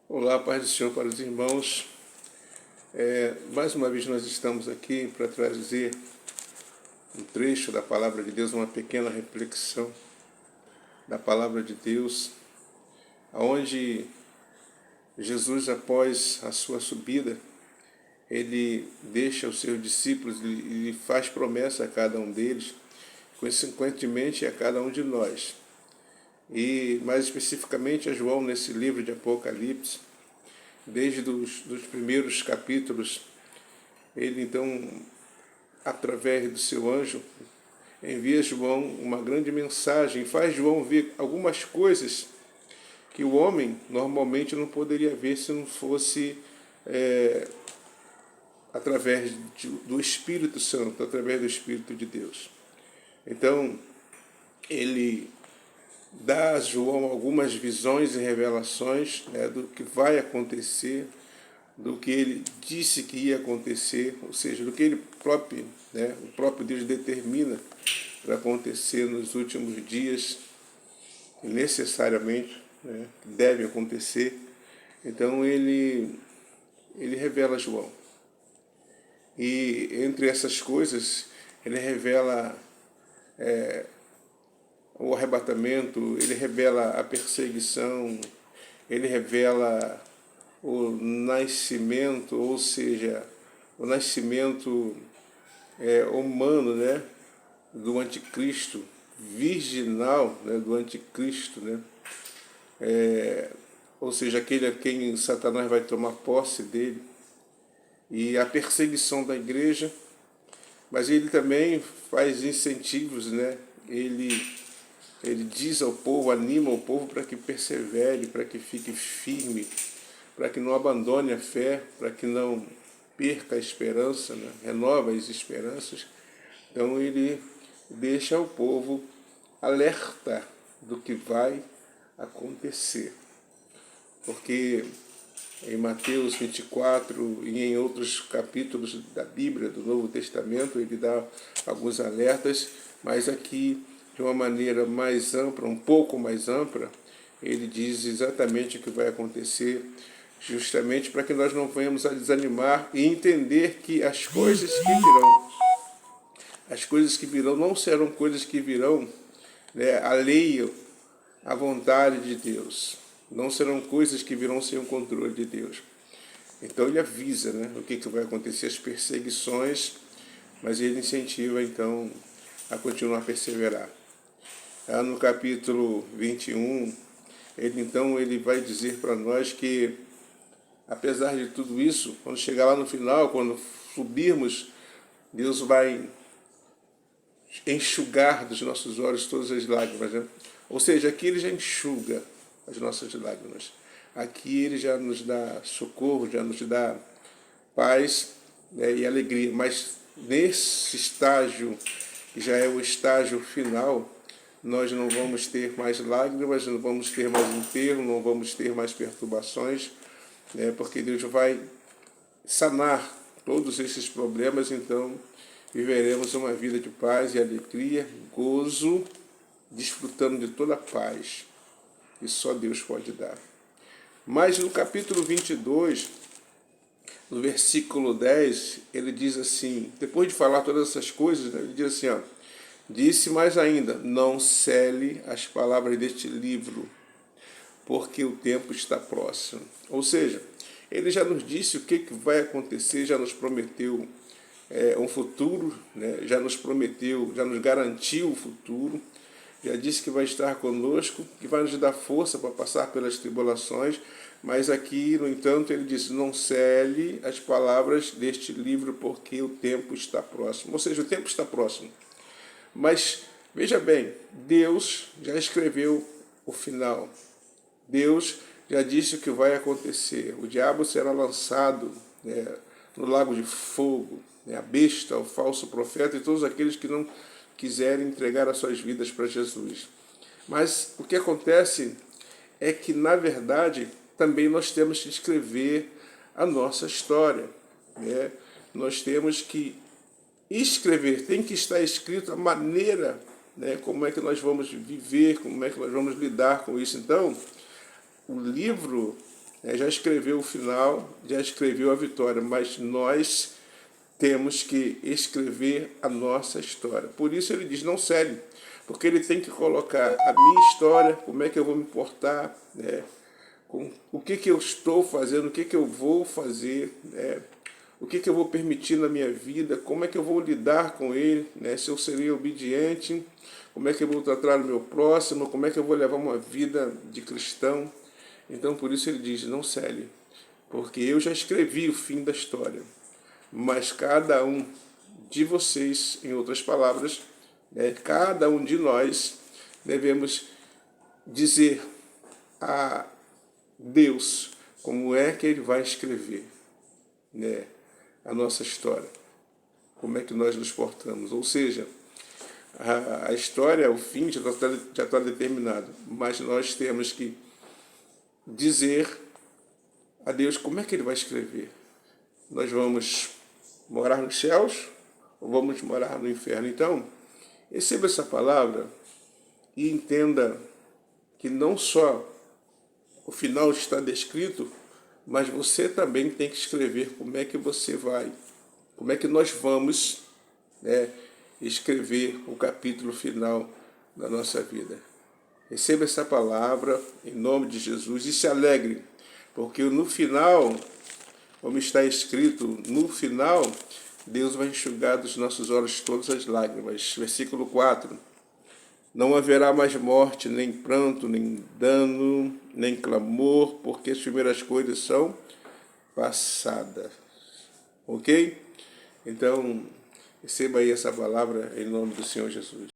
Olá, paz do Senhor para os irmãos. Mais uma vez nós estamos aqui para trazer um trecho da Palavra de Deus, uma pequena reflexão da Palavra de Deus, onde Jesus, após a sua subida, ele deixa os seus discípulos e faz promessa a cada um deles, consequentemente a cada um de nós. E mais especificamente a João, nesse livro de Apocalipse, desde os primeiros capítulos, ele então, através do seu anjo, envia a João uma grande mensagem, faz João ver algumas coisas que o homem normalmente não poderia ver se não fosse através do Espírito Santo, através do Espírito de Deus. Então, ele dá a João algumas visões e revelações, do que vai acontecer, do que ele disse que ia acontecer, ou seja, do que ele próprio, o próprio Deus determina para acontecer nos últimos dias, necessariamente, deve acontecer. Então ele revela a João. E entre essas coisas, ele revela o arrebatamento, ele revela a perseguição, ele revela o nascimento, ou seja, o nascimento humano, do anticristo, virginal, do anticristo, ou seja, aquele a quem Satanás vai tomar posse dele, e a perseguição da igreja, mas ele também faz incentivos, ele diz ao povo, anima o povo para que persevere, para que fique firme, para que não abandone a fé, para que não perca a esperança, renova as esperanças. Então ele deixa o povo alerta do que vai acontecer. Porque em Mateus 24 e em outros capítulos da Bíblia, do Novo Testamento, ele dá alguns alertas, mas aqui, de uma maneira mais ampla, um pouco mais ampla, ele diz exatamente o que vai acontecer, justamente para que nós não venhamos a desanimar e entender que as coisas que virão não serão coisas que virão alheio à vontade de Deus. Não serão coisas que virão sem o controle de Deus. Então ele avisa o que vai acontecer, as perseguições, mas ele incentiva então a continuar a perseverar. No capítulo 21, ele vai dizer para nós que, apesar de tudo isso, quando chegar lá no final, quando subirmos, Deus vai enxugar dos nossos olhos todas as lágrimas. Ou seja, aqui ele já enxuga as nossas lágrimas. Aqui ele já nos dá socorro, já nos dá paz e alegria. Mas nesse estágio, que já é o estágio final, nós não vamos ter mais lágrimas, não vamos ter mais enterro, não vamos ter mais perturbações, porque Deus vai sanar todos esses problemas. Então viveremos uma vida de paz e alegria, gozo, desfrutando de toda a paz que só Deus pode dar. Mas no capítulo 22, no versículo 10, ele diz assim, depois de falar todas essas coisas, ele diz assim, disse mais ainda, não cele as palavras deste livro, porque o tempo está próximo. Ou seja, ele já nos disse o que vai acontecer, já nos prometeu um futuro, já nos prometeu, já nos garantiu o futuro, já disse que vai estar conosco, que vai nos dar força para passar pelas tribulações, mas aqui, no entanto, ele diz, não cele as palavras deste livro, porque o tempo está próximo. Ou seja, o tempo está próximo. Mas, veja bem, Deus já escreveu o final. Deus já disse o que vai acontecer. O diabo será lançado no lago de fogo, a besta, o falso profeta e todos aqueles que não quiserem entregar as suas vidas para Jesus. Mas o que acontece é que, na verdade, também nós temos que escrever a nossa história. Nós temos que escrever, tem que estar escrito a maneira, como é que nós vamos viver, como é que nós vamos lidar com isso. Então, o livro já escreveu o final, já escreveu a vitória, mas nós temos que escrever a nossa história. Por isso ele diz, não cele, porque ele tem que colocar a minha história, como é que eu vou me portar, né? Com o que eu estou fazendo, o que eu vou fazer, né? O que eu vou permitir na minha vida, como é que eu vou lidar com ele, né? Se eu serei obediente, como é que eu vou tratar o meu próximo, como é que eu vou levar uma vida de cristão. Então, por isso ele diz, não cele, porque eu já escrevi o fim da história, mas cada um de vocês, em outras palavras, né, cada um de nós devemos dizer a Deus como é que ele vai escrever, né, a nossa história, como é que nós nos portamos. Ou seja, a história, o fim já está determinado, mas nós temos que dizer a Deus como é que ele vai escrever. Nós vamos morar nos céus ou vamos morar no inferno? Então, receba essa palavra e entenda que não só o final está descrito, mas você também tem que escrever como é que você vai, como é que nós vamos, né, escrever o capítulo final da nossa vida. Receba essa palavra em nome de Jesus e se alegre, porque no final, como está escrito, no final, Deus vai enxugar dos nossos olhos todas as lágrimas. Versículo 4. Não haverá mais morte, nem pranto, nem dano, nem clamor, porque as primeiras coisas são passadas. Ok? Então, receba aí essa palavra em nome do Senhor Jesus.